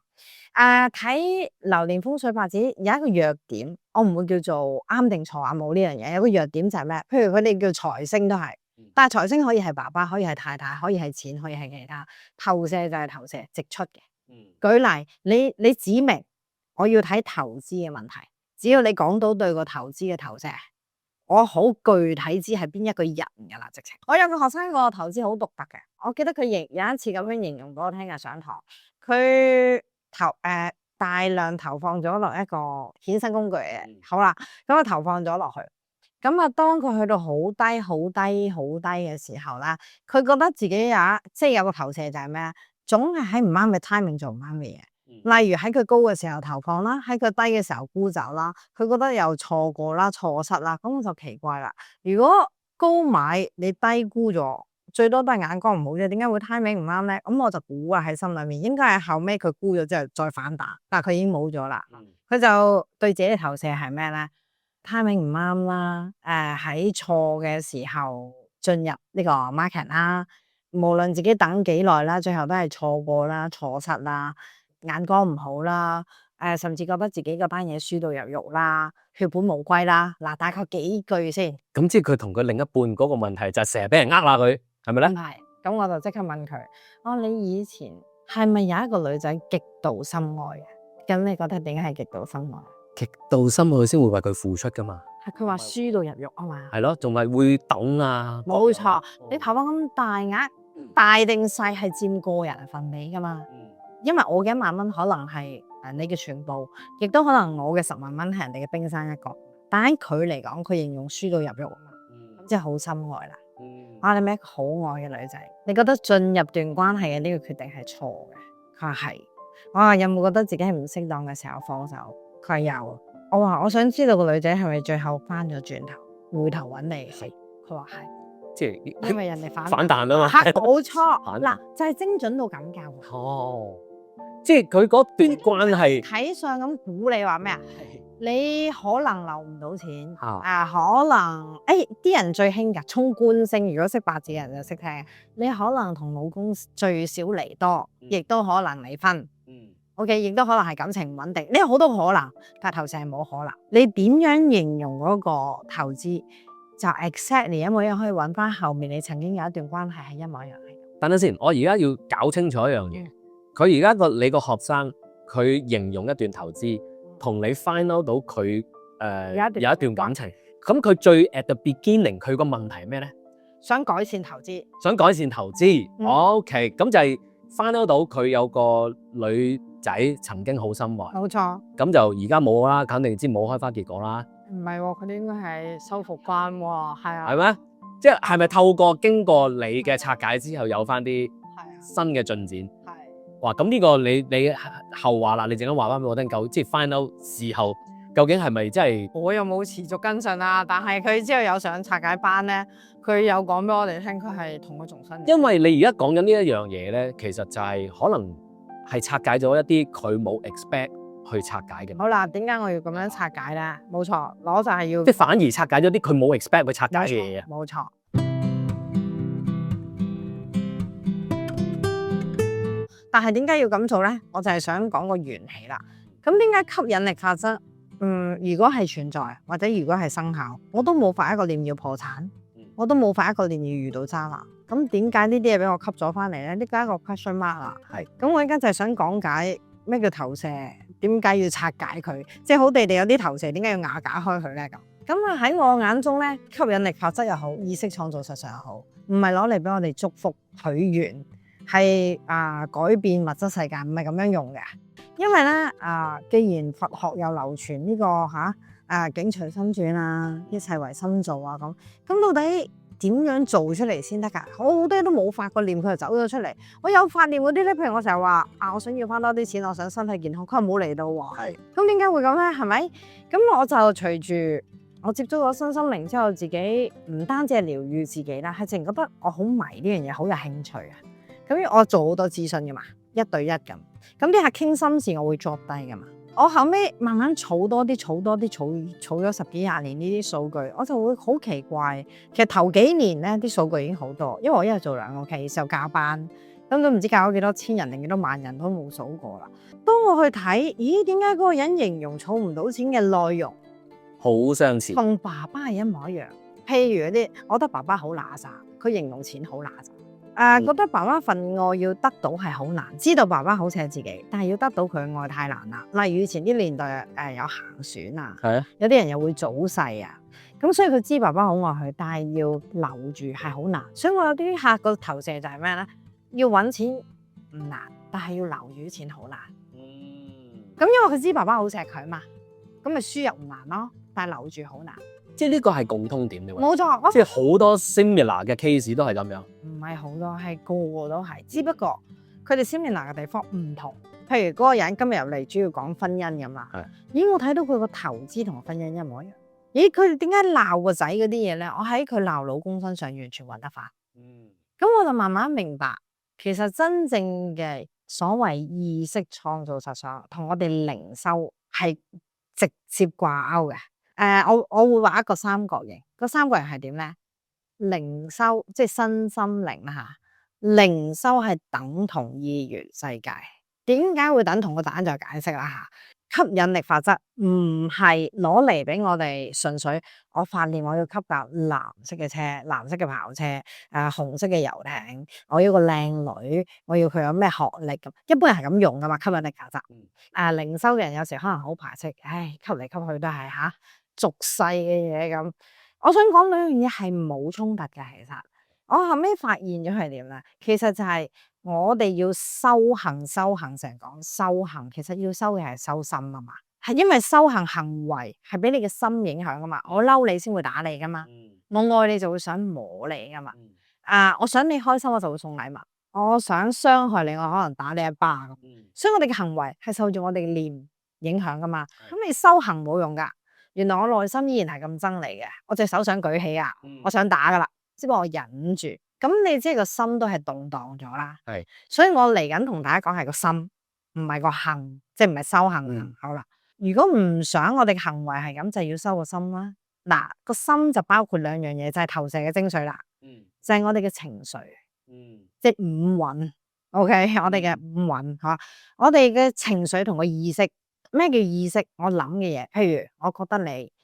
睇流年風水八字有一個弱點，我唔會叫做啱定錯啊，冇呢樣嘢。有個弱點就係咩？譬如佢哋叫財星都係，但係財星可以係爸爸，可以係太太，可以係錢，可以係其他。投射就係投射，直出嘅。舉例，你指明我要睇投資嘅問題，只要你講到對個投資嘅投射，我好具體知係邊一個人㗎啦，直情。我有個學生個投資好獨特嘅，我記得佢有一次咁樣形容俾我聽嘅上堂，佢大量投放咗落一個衍生工具嘅，好啦，咁啊投放咗落去，咁啊當佢去到好低嘅時候啦，佢覺得自己有個投射就係咩？總係喺唔啱嘅 timing 做唔啱嘅嘢。例如喺佢高嘅時候投放啦，喺佢低嘅時候沽走啦，佢覺得又錯過啦、錯失啦，咁我就奇怪啦。如果高買你低沽咗，最多都係眼光唔好啫，點解會 timing 唔啱咧？咁我就估喺心裏面，應該係後尾佢沽咗之後再反彈，但係佢已經冇咗啦。佢就對自己嘅投射係咩咧？timing 唔啱啦，喺錯嘅時候進入呢個 market 啦，無論自己等幾耐啦，最後都係錯過啦、錯失啦。眼光唔好啦，甚至覺得自己嗰班嘢輸到入肉啦，血本無歸啦。嗱，大概幾句先。咁即係佢同佢另一半嗰個問題就係成日俾人呃啦佢，係咪咧？唔係，咁我就即刻問佢：你以前係咪有一個女仔極度深愛嘅？咁你覺得點解係極度深愛？極度深愛佢先會為佢付出噶嘛。係佢話輸到入肉啊嘛。係咯，仲係會等啊。冇錯，你投放咁大額，大定細係佔個人份尾噶嘛。因為我嘅1萬蚊可能係你嘅全部，亦都可能我嘅10萬蚊係人哋嘅冰山一角。但喺佢嚟講，佢形容輸到入肉啊嘛，咁即係好深愛啦。你咩好愛嘅女仔？你覺得進入段關係嘅呢個決定係錯嘅？佢話係。我話有冇覺得自己係唔適當嘅時候放手？佢話有。我話我想知道個女仔係咪最後翻咗轉頭回頭揾你？係。佢話係。即係因為人哋反彈啊嘛。冇錯。嗱，就係精準到咁㗎。哦。即係佢嗰段關係睇相咁估你話咩啊？你可能留唔到錢啊，可能啲人最興㗎衝官星，如果識八字嘅人就識聽。你可能同老公聚少離多，亦都可能離婚。OK， 亦都可能係感情唔穩定，呢好多可能，但係投射係冇可能。你點樣形容嗰個投資就 exactly 一模一樣，可以揾翻後面你曾經有一段關係係一模一樣嘅。等等先，我而家要搞清楚一樣嘢。佢而家你個學生，佢形容一段投資，同你 find out 到佢有一段感情。咁佢最 at the beginning， 佢個問題係咩咧？想改善投資。想改善投資。OK， 咁就係 find out 到佢有個女仔曾經好深愛。冇錯。咁就而家冇啦，肯定知冇開花結果啦。唔係喎，佢哋應該係修復翻喎，係啊。係咩？即係咪透過經過你嘅拆解之後，有翻啲新嘅進展？哇！咁呢個你後話啦，你陣間話翻俾我聽，即係 find out 事後究竟係咪真係？我又冇持續跟進啦，但係佢之後有上拆解班咧，佢有講俾我哋聽，佢係同佢重新。因為你而家講緊呢一樣嘢咧，其實就係可能係拆解咗一啲佢冇 expect 去拆解嘅。好啦，點解我要咁樣拆解咧？冇錯，攞就係要即係反而拆解咗啲佢冇 expect 去拆解嘅嘢啊！冇錯。但係點解要咁做咧？我就係想講個緣起啦。咁點解吸引力法則？如果係存在或者如果係生效，我都冇發一個念要破產，我都冇發一個念要遇到渣男。咁點解呢啲嘢俾我吸咗翻嚟咧？呢個一個 question mark 啦。係。咁我而家就係想講解咩叫投射，點解要拆解佢？即係好地地有啲投射，點解要瓦解開佢咧？咁啊喺我眼中咧，吸引力法則又好，意識創造實相又好，唔係攞嚟俾我哋祝福許願。係改變物質世界，唔係咁樣用嘅。因為咧既然佛學又流傳呢個境隨心轉啊，一切唯心造啊咁到底點樣做出嚟先得㗎？好多人都冇發過念，佢就走咗出嚟。我有發念嗰啲咧，譬如我成日話我想要翻多啲錢，我想身體健康，佢冇嚟到喎。係。咁點解會咁咧？係咪？咁我就隨住我接觸咗身心靈之後，自己唔單止係療愈自己啦，係淨覺得我好迷呢樣嘢，好有興趣啊！咁我做好多諮詢噶嘛，一對一咁啲客傾心事，我會作低噶嘛。我後尾慢慢儲多啲，儲咗10幾20年呢啲數據，我就會好奇怪。其實頭幾年咧啲數據已經好多，因為我一日做2個 case 又教班，咁都唔知教咗幾多千人定幾多萬人都冇數過啦。當我去睇，咦？點解嗰個人形容儲唔到錢嘅內容好相似，同爸爸係一模一樣？譬如嗰啲，我覺得爸爸好揦撒，佢形容錢好揦撒。覺得爸爸份愛要得到係好難，知道爸爸好錫自己，但係要得到佢嘅愛太難啦。例如以前啲年代有行船啊，係啊，有啲人又會早逝啊，咁所以佢知爸爸好愛佢，但係要留住係好難。所以我有啲客個投射就係咩咧？要揾錢唔難，但係要留住啲錢好難。咁因為佢知爸爸好錫佢嘛，咁咪輸入唔難咯，但係留住好難。即係呢個係共通點嘅喎。冇錯，即係好多 similar 嘅 case 都係咁樣。唔係好多，係個個都係，只不過佢哋 similar 嘅地方唔同。譬如嗰個人今日入嚟主要講婚姻咁啦，咦？我睇到佢個投資同婚姻一模一樣。咦？佢哋點解鬧個仔嗰啲嘢咧？我喺佢鬧老公身上完全揾得翻。咁我就慢慢明白，其實真正嘅所謂意識創造實相，同我哋靈修係直接掛鈎嘅。我會畫一個三角形，個三角形係點咧？靈修即係身心靈啦吓，靈修係等同二元世界。點解會等同？個答案就解釋啦吓。吸引力法則唔係攞嚟俾我哋純粹我發念我要吸搭藍色嘅車、藍色嘅跑車、紅色嘅遊艇，我要個靚女，我要佢有咩學歷咁，一般人係咁用噶嘛。吸引力法則，靈修嘅人有時可能好排斥，吸嚟吸去都係俗世嘅嘢咁。我想講兩樣嘢係冇衝突嘅，其實我後尾發現咗係點咧？其實就係我哋要修行，成日講修行，其實要修嘅係修心啊嘛。係因為修行行為係俾你嘅心影響噶嘛。我嬲你先會打你噶嘛，我愛你就會想摸你噶嘛。我想你開心我就會送禮物，我想傷害你我可能打你一巴咁。所以我哋嘅行為係受住我哋嘅念影響噶嘛。咁你修行冇用噶。原來我內心依然係咁憎你嘅，我隻手想舉起啊，我想打噶啦，只不過我忍住。咁你即係個心都係動盪咗啦。係，所以我嚟緊同大家講係個心，唔係個行，即係唔係修行。好啦，如果唔想我哋嘅行為係咁，就要修個心啦。嗱，個心就包括2樣嘢，就係投射嘅精髓啦。就係我哋嘅情緒。即係五蘊。OK， 我哋嘅五蘊吓，我哋嘅情緒同個意識。咩叫意識？我諗嘅嘢，譬如我覺得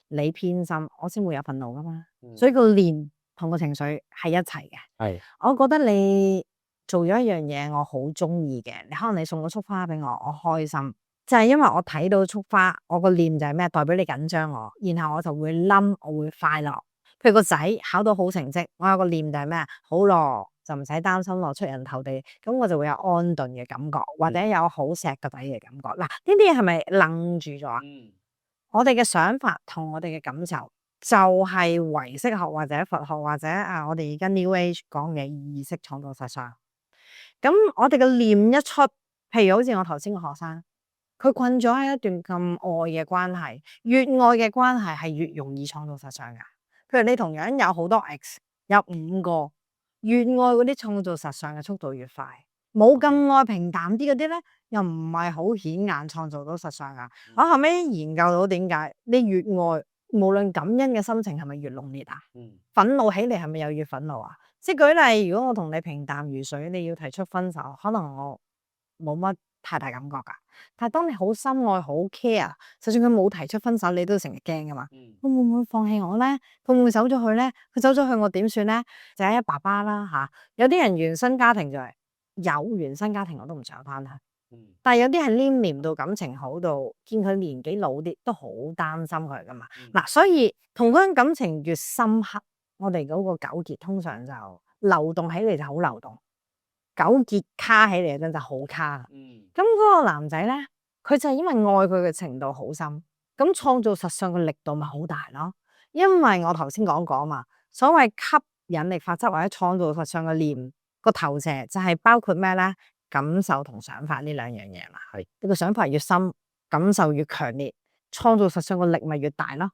你偏心，我先會有憤怒噶嘛。所以個念同個情緒係一齊嘅。係，我覺得你做咗一樣嘢，我好中意嘅，你可能你送咗束花俾我，我開心，就係因為我睇到束花，我個念就係咩？代表你緊張我，然後我就會冧，我會快樂。譬如個仔考到好成績，我有個念就係咩？好咯。就唔使擔心落出人頭地，咁我就會有安頓嘅感覺，或者有好錫個仔嘅感覺。嗱，呢啲嘢係咪愣住咗啊？我哋嘅想法同我哋嘅感受，就係唯識學或者佛學或者我哋而家 New Age 講嘅意識創造實相。咁我哋嘅念一出，譬如好似我頭先個學生，佢困咗喺一段咁愛嘅關係，越愛嘅關係係越容易創造實相㗎。譬如你同樣有好多 X，有5個。越愛嗰啲創造實相嘅速度越快，冇咁愛平淡啲嗰啲咧，又唔係好顯眼創造到實相噶。我後尾研究到點解，你越愛，無論感恩嘅心情係咪越濃烈啊？憤怒起嚟係咪又越憤怒啊？即係舉例，如果我同你平淡如水，你要提出分手，可能我冇乜太大感覺噶。但係當你好深愛、好 care，就算佢冇提出分手，你都成日驚噶嘛。佢會唔會放棄我咧？佢會唔會走咗去咧？佢走咗去，我點算咧？就係一爸爸啦吓。有啲人原生家庭就係有原生家庭，我都唔想翻去。但係有啲係黏黏到感情好到，見佢年紀老啲，都好擔心佢噶嘛。嗱，所以同嗰種感情越深刻，我哋嗰個糾結通常就流動起嚟就好流動，糾結卡起嚟嗰陣就好卡。咁嗰個男仔咧，佢就係因為愛佢嘅程度好深，咁創造實相嘅力度咪好大咯。因為我頭先講過嘛，所謂吸引力法則或者創造實相嘅念個投射，就係包括咩咧？感受同想法呢兩樣嘢嘛。係你個想法越深，感受越強烈，創造實相嘅力咪越大咯。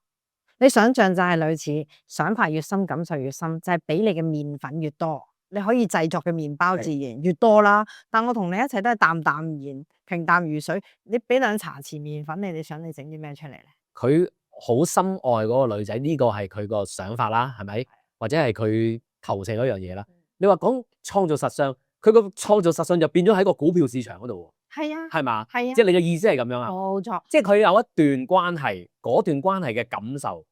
你想象就係類似想法越深，感受越深，就係俾你嘅麵粉越多，你可以製作嘅麵包自然越多啦。但我同你一齊都係淡淡然、平淡如水，你俾兩茶匙麵粉你想你整啲咩出嚟咧？佢好深愛嗰個女仔，呢個係佢個想法啦，係咪？或者係佢投射嗰樣嘢啦。你話講創造實相，佢個創造實相就變咗喺個股票市場嗰度喎。係啊，係嘛？係啊，即係你嘅意思係咁樣啊？冇錯，即係佢有一段關係，嗰段關係嘅感受，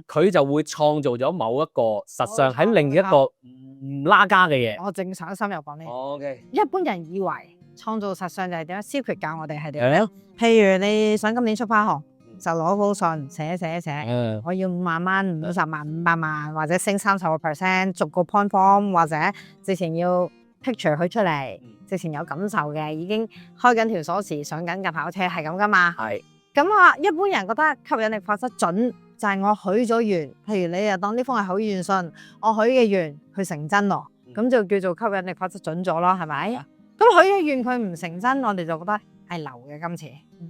佢就會創造咗某一個實相喺另一個唔拉家嘅嘢。我正想深入講呢。OK， 一般人以為創造實相就係點樣？Secret 教我哋係點樣？譬如你想今年出花紅，就攞封信寫，我要5萬蚊、50萬、500萬，或者升30%，逐個 point form， 或者之前要 picture 佢出嚟，之前有感受嘅，已經開緊條鎖匙，上緊架跑車，係咁噶嘛。係咁啊，一般人覺得吸引力法則準就係我許咗願，譬如你又當呢封係許願信，我許嘅願佢成真咯，咁就叫做吸引力法則準咗咯，係咪？咁許嘅願佢唔成真，我哋就覺得係流嘅今次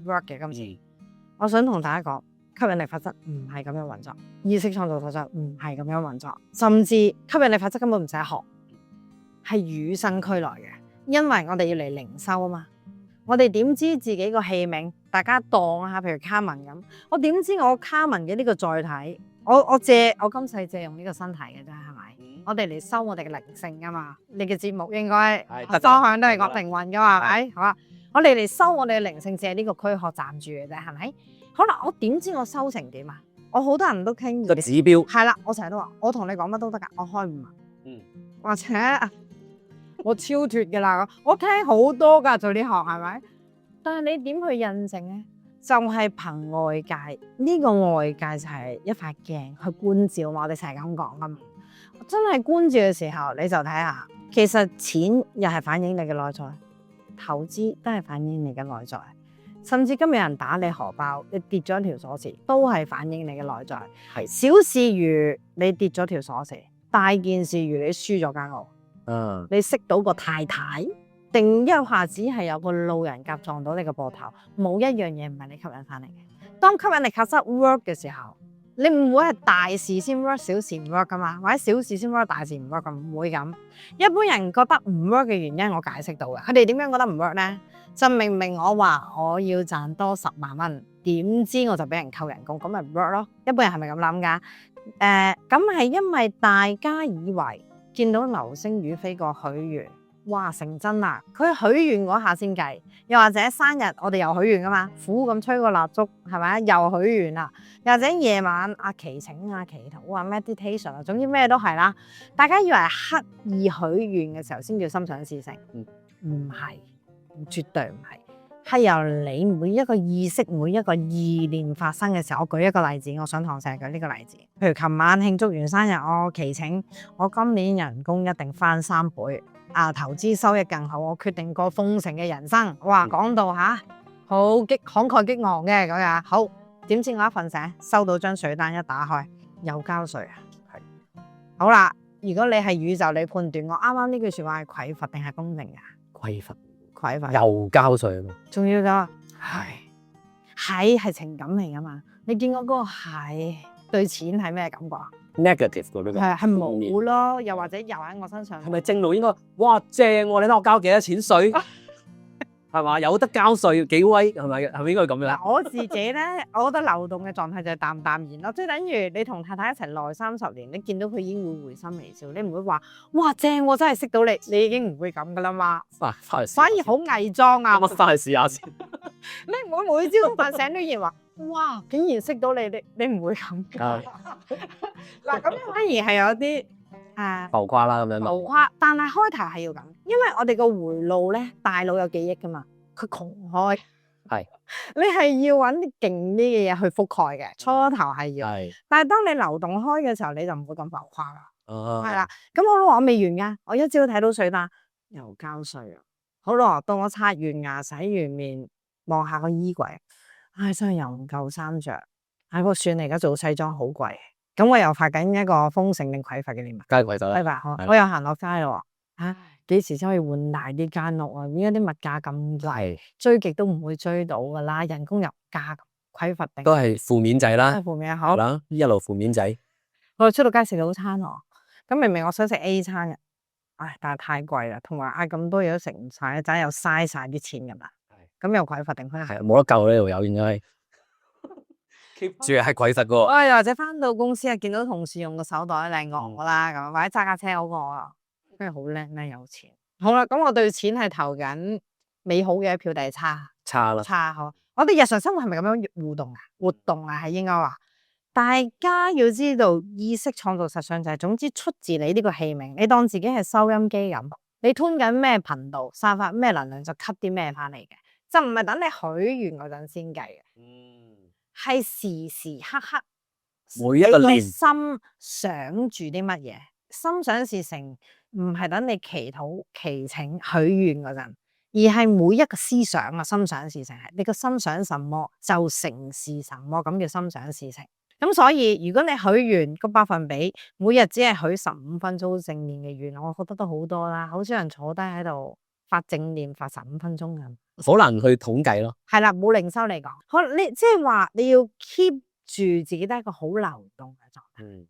work 嘅今次。我想同大家講，吸引力法則唔係咁樣運作，意識創造法則唔係咁樣運作，甚至吸引力法則根本唔使學，係與生俱來嘅。因為我哋要嚟靈修啊嘛，我哋點知自己個器皿？大家當下，譬如卡文咁，我點知我卡文嘅呢個載體？我今世借用呢個身體嘅啫，係咪？我哋嚟修我哋嘅靈性噶嘛？你嘅節目應該方向都係講靈魂噶嘛？係咪？好啊，我哋嚟修我哋嘅靈性，借呢個軀殼站住嘅啫，係咪？好啦，我點知我修成點啊？我好多人都傾個指標，係啦，我成日都話，我同你講乜都得噶，我開5萬，或者我超脫嘅啦，我聽好多噶做呢行，係咪？但係你點去印證咧？就係憑外界，呢個外界就係一塊鏡去觀照嘛。我哋成日咁講噶嘛，真係觀照嘅時候，你就睇下，其實錢又係反映你嘅內在，投資都係反映你嘅內在。甚至今日有人打你荷包，你跌咗一條鎖匙，都係反映你嘅內在。係小事如你跌咗條鎖匙，大件事如你輸咗間屋。你識到個太太，定一下子係有個路人甲撞到你個膊頭，冇一樣嘢唔係你吸引翻嚟嘅。當吸引力法則 work 嘅時候，你唔會係大事先 work， 小事唔 work 噶嘛，或者小事先 work， 大事唔 work 咁，唔會咁。一般人覺得唔 work 嘅原因，我解釋到嘅。佢哋點樣覺得唔 work 咧？就明明我話我要賺多10萬蚊，點知我就俾人扣人工，咁咪唔 work 咯？一般人係咪咁諗噶？咁係因為大家以為見到流星雨飛過許願，哇成真啦！佢許願嗰下先計，又或者生日我哋又許願噶嘛，苦咁吹個蠟燭係咪？又許願啦，又或者夜晚祈請祈禱meditation 啊，總之咩都係啦。大家以為刻意許願嘅時候先叫心想事成，唔係。絕對唔係，係由你每一個意識、每一個意念發生嘅時候。我舉一個例子，我上堂成日舉呢個例子。譬如琴晚慶祝完生日，我祈請我今年人工一定翻3倍，投資收益更好，我決定過豐盛嘅人生。哇，講到好慷慨激昂嘅嗰日，好，點知我一瞓醒收到張稅單，一打開又交稅啊！係好啦，如果你係宇宙，你判斷我啱啱呢句說話係匱乏定係公正噶？匱乏。又交稅啊嘛，仲要噶係情感嚟噶嘛？你見過嗰個係對錢係咩感覺啊？ negative 嗰啲係冇咯，又或者又喺我身上。係咪正路應該？哇，正喎！你睇我交幾多錢稅？係嘛？有得交稅幾威係咪？係咪應該咁樣？嗱，我自己咧，我覺得流動嘅狀態就係淡淡然咯，即係等於你同太太一齊耐30年，你見到佢已經會回心微笑，你唔會話哇正喎，真係識到你，你已經唔會咁噶啦嘛。翻去試下反而好偽裝啊！啱啱翻去試下先。你唔會每朝早瞓醒都然話哇，竟然識到你，你唔會咁㗎。係嗱，咁樣反而係有啲浮誇啦咁樣。浮誇，但係開頭係要咁，因為我哋個回路咧，大腦有記憶噶嘛，佢窮開。係你係要揾啲勁啲嘅嘢去覆蓋嘅，初頭係要。係。但係當你流動開嘅時候，你就唔會咁浮誇啦。哦。係啦，咁我都話我未完㗎，我一朝睇到稅單又交稅啊。好咯，到我刷完牙、洗完面，望下個衣櫃，唉，真係又唔夠衫着。唉，不過算你而家做西裝好貴，咁我又發緊一個豐盛定匱乏嘅年物。梗係貴咗啦。匱乏，我又行落街咯。唉，幾時先可以換大啲間屋啊？而家啲物價咁貴，追極都唔會追到噶啦，人工又加，匱乏定都係負面仔啦。負面好。啦，一路負面仔。我哋出到街食早餐喎，咁明明我想食 A 餐嘅，唉，但係太貴啦，同埋嗌咁多嘢都食唔晒，真係又嘥晒啲錢咁啦。咁又匱乏定匱乏？係冇得救呢度有，應該 keep 住係匱乏噶。唉，又或者翻到公司啊，見到同事用個手袋靚過我啦，咁或者揸架車好過我啊，跟住好叻咩有錢。好啦，咁我對錢係投緊美好嘅一票定係差啦。差好，我哋日常生活係咪咁樣互動啊？活動啊，係應該話，大家要知道意識創造實相就係，總之出自你呢個器皿，你當自己係收音機咁，你吞緊咩頻道，散發咩能量就吸啲咩翻嚟嘅，就唔係等你許願嗰陣先計嘅。係時時刻刻，每一個念心想住啲乜嘢，心想事成，唔係等你祈禱祈請許願嗰陣，而係每一個思想啊，心想事成係你個心想什麼就成是什麼，咁叫心想事成。咁所以如果你許願個百分比每日只係許15分鐘正面嘅願，我覺得都好多啦，好少人坐低喺度發正念發15分鐘咁。好難去統計咯。係啦，冇靈修嚟講，好你即係話你要 keep 住自己都係一個好流動嘅狀態。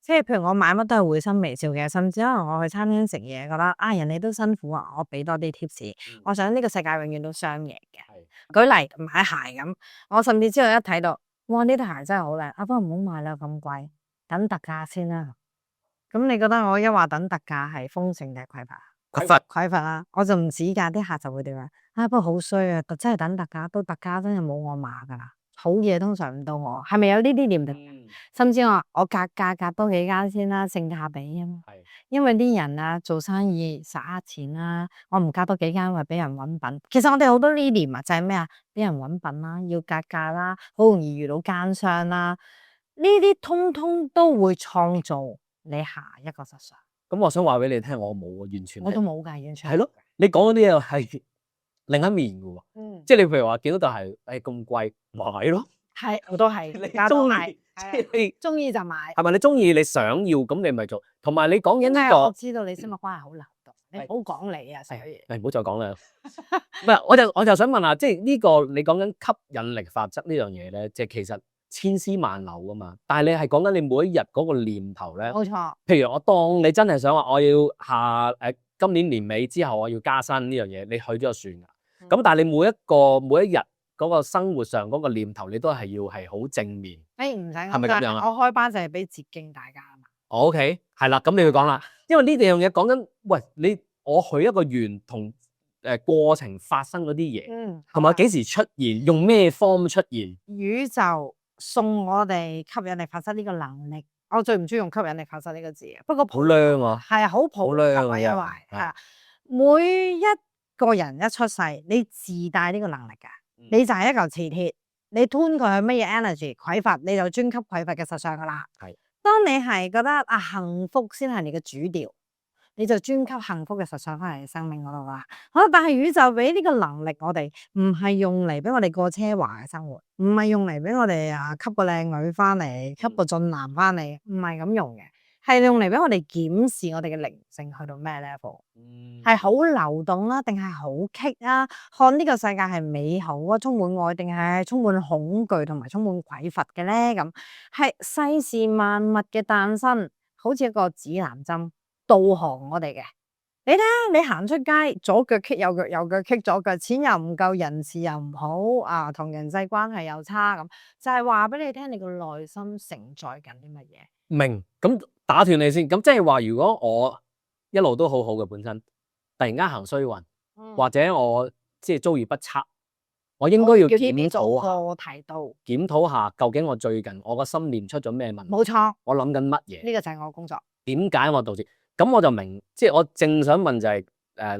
即係譬如我買乜都係會心微笑嘅，甚至可能我去餐廳食嘢，覺得啊人哋都辛苦啊，我俾多啲 tips。我想呢個世界永遠都雙贏嘅。舉例買鞋咁，我甚至之後一睇到，哇呢對鞋真係好靚，啊不過唔好買啦咁貴，等特價先啦。咁你覺得我一話等特價係豐盛定係匱乏？匱乏啦，我就唔止㗎，啲客就會點啊？啊不過好衰啊，真係等特價，到特價真係冇我碼㗎啦。好嘢通常唔到我，係咪有呢啲念頭？甚至我格價格多幾間先啦，性價比啊嘛。因為啲人啊做生意實呃錢啦，我唔格多幾間，話俾人揾品。其實我哋好多呢念啊，就係咩啊？俾人揾品啦，要格價啦，好容易遇到奸商啦，呢啲通通都會創造你下一個實相。咁我想話俾你聽，我冇啊，完全我都冇㗎，完全係咯。你講嗰啲嘢係另一面嘅喎，即係你譬如話見到對鞋咁貴，買咯。係，我都係，你中意，即係你中意就買。係咪你中意你想要咁你咪做，同埋你講緊呢我個，知道你生活關係好流動，你唔好講你啊，所以唔好再講啦。唔係，我就想問下，即係呢個你講緊吸引力法則呢樣嘢咧，即係其實千絲萬縷噶嘛。但係你係講緊你每一日嗰個念頭咧，冇錯。譬如我當你真係想話我要今年年尾之後我要加薪呢樣嘢，你許咗就算噶。咁但係你每一日嗰個生活上嗰個念頭，你都係要係好正面。唔使係咪咁樣啊？我開班就係俾捷徑大家啊嘛。OK，係啦，咁你去講啦，因為呢樣嘢講緊，喂我許一個願同過程發生嗰啲嘢，係咪幾時出現，用咩方出現？宇宙送我哋吸引力法則呢個能力，我最唔中意用吸引力法則呢個字嘅，不過好靚啊，係啊，好普及啊，因為係每一個人一出世，你自帶呢個能力㗎。你就係一嚿磁鐵，你吞佢係乜嘢 energy 匱乏，你就專吸匱乏嘅實相噶啦。係，當你係覺得啊幸福先係你嘅主調，你就專吸幸福嘅實相翻嚟生命嗰度啦。好，但係宇宙俾呢個能力我哋，唔係用嚟俾我哋過奢華嘅生活，唔係用嚟俾我哋吸個靚女翻嚟，吸個俊男翻嚟，唔係咁用嘅。係用嚟俾我哋檢視我哋嘅靈性去到咩 level，係好流動啦，定係好棘啊？看呢個世界係美好啊，充滿愛，定係充滿恐懼同埋充滿匱乏嘅咧？咁係世事萬物嘅誕生，好似一個指南針導航我哋嘅。你睇下，你行出街，左腳棘右腳，右腳棘左腳，錢又唔夠，人事又唔好啊，同人際關係又差咁，就係話俾你聽，你個內心承載緊啲乜嘢？明。咁打斷你先，咁即係話，如果我一路都好好嘅本身，突然間行衰運，或者我即係遭遇不測，我應該要檢討下，究竟我最近我個心念出咗咩問題？冇錯，我諗緊乜嘢？呢個就係我工作。點解我導致？咁我就明，即係我正想問就係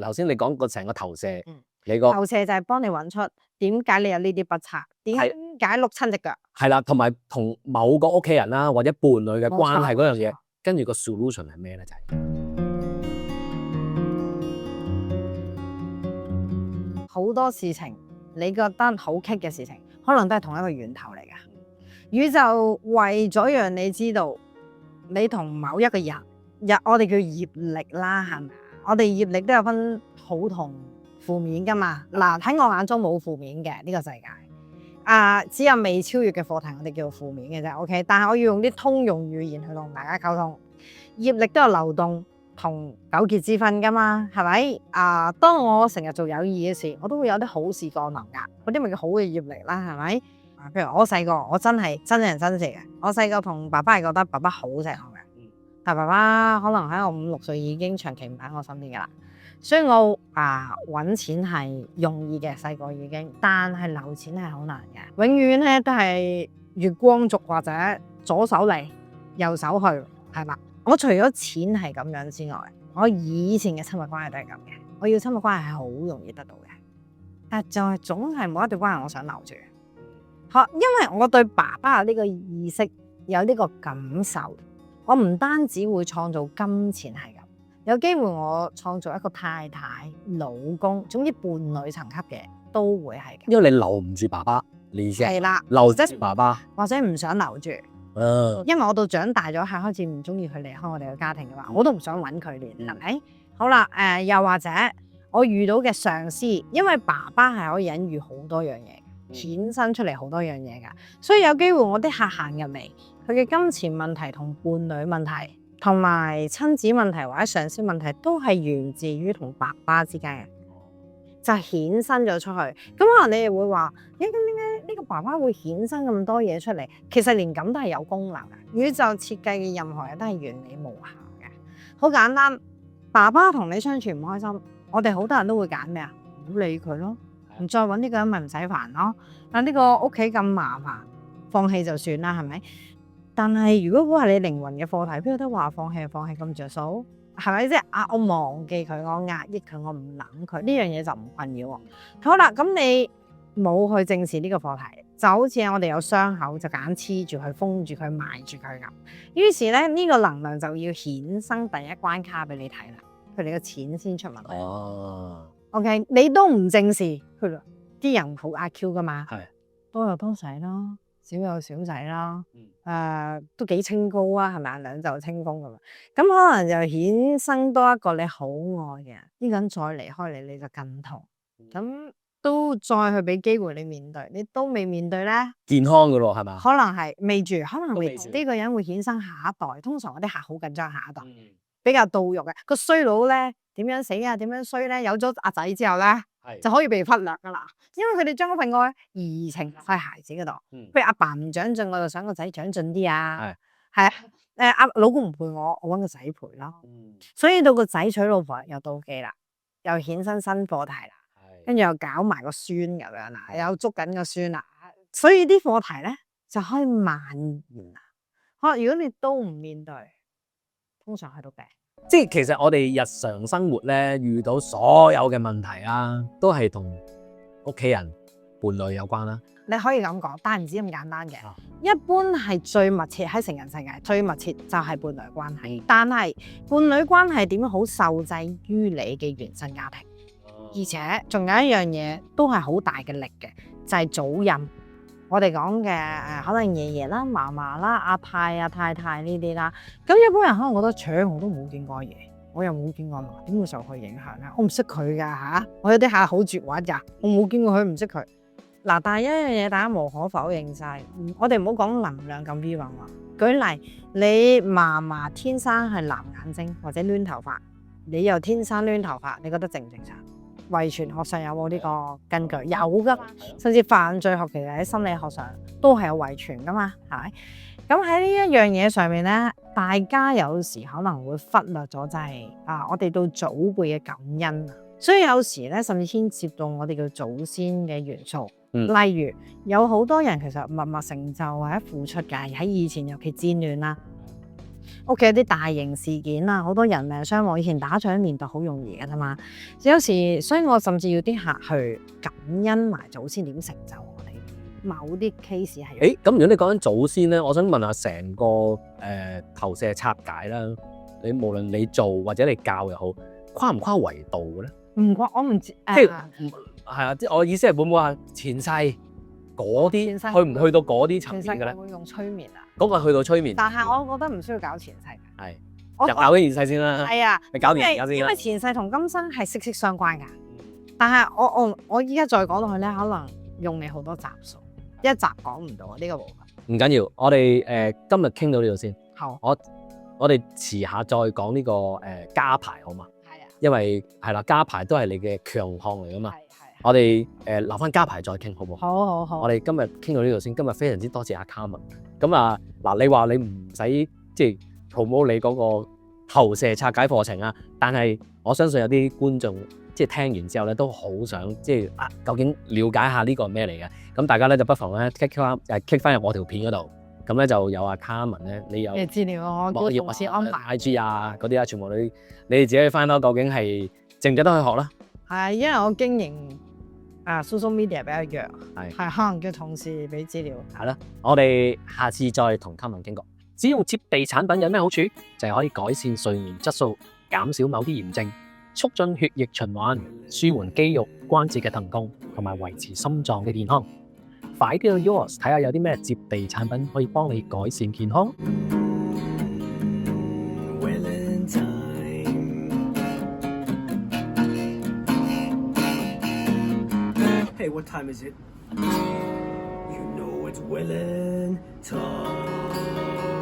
頭先你講個成個投射，你個投射就係幫你揾出點解你有呢啲不測，點解碌親隻腳？係啦，同埋同某個屋企人啦或者伴侶嘅關係嗰樣嘢，跟住個 solution 係咩咧？就係好多事情，你覺得好棘嘅事情，可能都係同一個源頭嚟㗎。宇宙為咗讓你知道，你同某一個人。我哋叫業力啦，係咪？我哋業力都有分好同負面噶嘛。嗱，喺我眼中冇負面嘅呢個世界，只有未超越嘅課題，我哋叫做負面嘅啫。OK， 但係我要用啲通用語言去同大家溝通。業力都有流動同糾結之分噶嘛，係咪？當我成日做有意嘅事，我都會有啲好事降臨噶，嗰啲咪叫好嘅業力啦，係咪？譬如我細個，我真係真人真事嘅。我細個同爸爸係覺得爸爸好錫我嘅。但爸爸可能喺我5、6歲已經長期唔喺我身邊噶啦，所以我揾錢係容易嘅，細個已經，但係留錢係好難嘅，永遠咧都係月光族或者左手嚟右手去，係嘛？我除咗錢係咁樣之外，我以前嘅親密關係都係咁嘅，我要親密關係係好容易得到嘅，但就係總係冇一段關係我想留住，因為我對爸爸呢個意識有呢個感受。我唔單止會創造金錢係咁，有機會我創造一個太太、老公，總之伴侶層級嘅都會係咁。因為你留唔住爸爸，你意思係啦，留住爸爸，或者唔想留住。因為我到長大咗係開始唔中意佢離開我哋嘅家庭嘅話，我都唔想揾佢連，係咪？好啦，又或者我遇到嘅上司，因為爸爸係可以隱喻好多樣嘢，衍生出嚟好多樣嘢㗎，所以有機會我啲客行入嚟。佢嘅金錢問題同伴侶問題，同埋親子問題或者上司問題，都係源自於同爸爸之間嘅，就衍生咗出去。咁可能你哋會話，咁點解呢個爸爸會衍生咁多嘢出嚟？其實連咁都係有功能嘅。宇宙設計嘅任何嘢都係完美無瑕嘅。好簡單，爸爸同你相處唔開心，我哋好多人都會揀咩啊？唔好理佢咯，唔再揾呢個人咪唔使煩咯。但呢個屋企咁麻煩，放棄就算啦，係咪？但係如果嗰係你靈魂嘅課題，邊有得話放棄就放棄咁着數？係咪即係我忘記佢，我壓抑佢，我唔諗佢，呢樣嘢就唔困擾我。好啦，咁你冇去正視呢個課題，就好似我哋有傷口就揀黐住佢，封住佢，埋住佢咁。於是咧呢個能量就要衍生第一關卡俾你睇啦，佢哋嘅錢先出問題。OK， 你都唔正視佢，啲人好阿 Q 噶嘛，多有多使咯。少有少使啦，都幾清高啊，係咪啊？兩袖清風咁樣，咁可能就衍生多一個你好愛嘅人，呢個人再離開你，你就更痛。咁都再去俾機會你面對，你都未面對咧，健康噶咯，係咪？可能係未住，可能未住。呢個人會衍生下一代。通常我啲客好緊張下一代，比較到肉嘅個衰佬咧，點樣死啊？點樣衰咧？有咗阿仔之後咧，就可以被忽略噶啦，因為佢哋將嗰份愛移情喺孩子嗰度。譬如阿爸唔長進，我就想個仔長進啲啊。係啊，老公唔陪我，我搵個仔陪咯。所以到個仔娶老婆又妒忌啦，又衍生新課題啦，跟住又搞埋個孫咁樣啦，又捉緊個孫啦。所以啲課題咧就可以蔓延啦。如果你都唔面對，通常去到病。即係其實我哋日常生活咧遇到所有嘅問題啊，都係同屋企人、伴侶有關啦。你可以咁講，但係唔止咁簡單嘅。一般係最密切喺成人世界，最密切就係伴侶關係。但係伴侶關係點樣好受制於你嘅原生家庭，而且仲有一樣嘢都係好大嘅力嘅，就係早孕。我哋講嘅可能爺爺啦、嫲嫲啦、阿太啊、太太呢啲啦。咁一般人可能覺得，我都冇見過爺，我又冇見過嫲，點會受佢影響咧？我唔識佢㗎嚇，我有啲客好絕話㗎，我冇見過佢，唔識佢。嗱，但係一樣嘢大家無可否認晒，我哋唔好講能量咁 V 話。舉例，你嫲嫲天生係藍眼睛或者攣頭髮，你又天生攣頭髮，你覺得正唔正常？遺傳學上有冇呢個根據？有噶，甚至犯罪學其實喺心理學上都係有遺傳噶嘛，係咪？咁喺呢一樣嘢上面咧，大家有時可能會忽略咗就係我哋對祖輩嘅感恩啊，所以有時咧甚至牽涉到我哋叫祖先嘅元素。例如有好多人其實默默成就或者付出嘅，喺以前尤其戰亂啦，屋企有啲大型事件啦，好多人命傷亡。以前打仗年代好容易嘅啫嘛，有時所以我甚至要啲客去感恩埋祖先點成就我哋某啲 case 係。咁如果你講緊祖先咧，我想問下成個投射拆解啦，你無論你做或者你教又好，跨唔跨維度嘅咧？唔跨，我唔知，即係係啊！即係我意思係會唔會話前世嗰啲去唔去到嗰啲層面嘅咧？會用催眠啊？嗰個去到催眠，但係我覺得唔需要搞前世。係入搞緊現世先啦。係啊，你搞掂而家先啦。因為前世同今生係息息相關㗎。但係我依家再講落去咧，可能用你好多集數，一集講唔到呢個部分。唔緊要，我哋今日傾到呢度先。好，我哋遲下再講呢個家排好嘛？係啊，因為係啦，家排都係你嘅強項嚟㗎嘛。我哋留翻家排再傾好唔好？好。我哋今日傾到呢度先。今日非常之多謝阿 Carmen。咁啊嗱，你話你唔使即係 promote 你嗰個投射拆解課程啊，但係我相信有啲觀眾即係聽完之後咧，都好想即係究竟了解下呢個係咩嚟嘅。咁大家咧就不妨咧 click 翻入我條片嗰度，咁咧就有阿 Carmen 咧，你有資料我要先安排 IG 啊嗰啲啊，全部你自己去翻咯。究竟係值唔值得去學啦？係，因為我經營social media 比較弱，係可能叫同事俾資料。係啦，我哋下次再同 Carmen 傾過。使用接地產品有咩好處？就係可以改善睡眠質素，減少某啲炎症，促進血液循環，舒緩肌肉關節嘅疼痛，同埋維持心臟嘅健康。快啲去 Yours 睇下有啲咩接地產品可以幫你改善健康。Hey, what time is it? You know it's Willen time.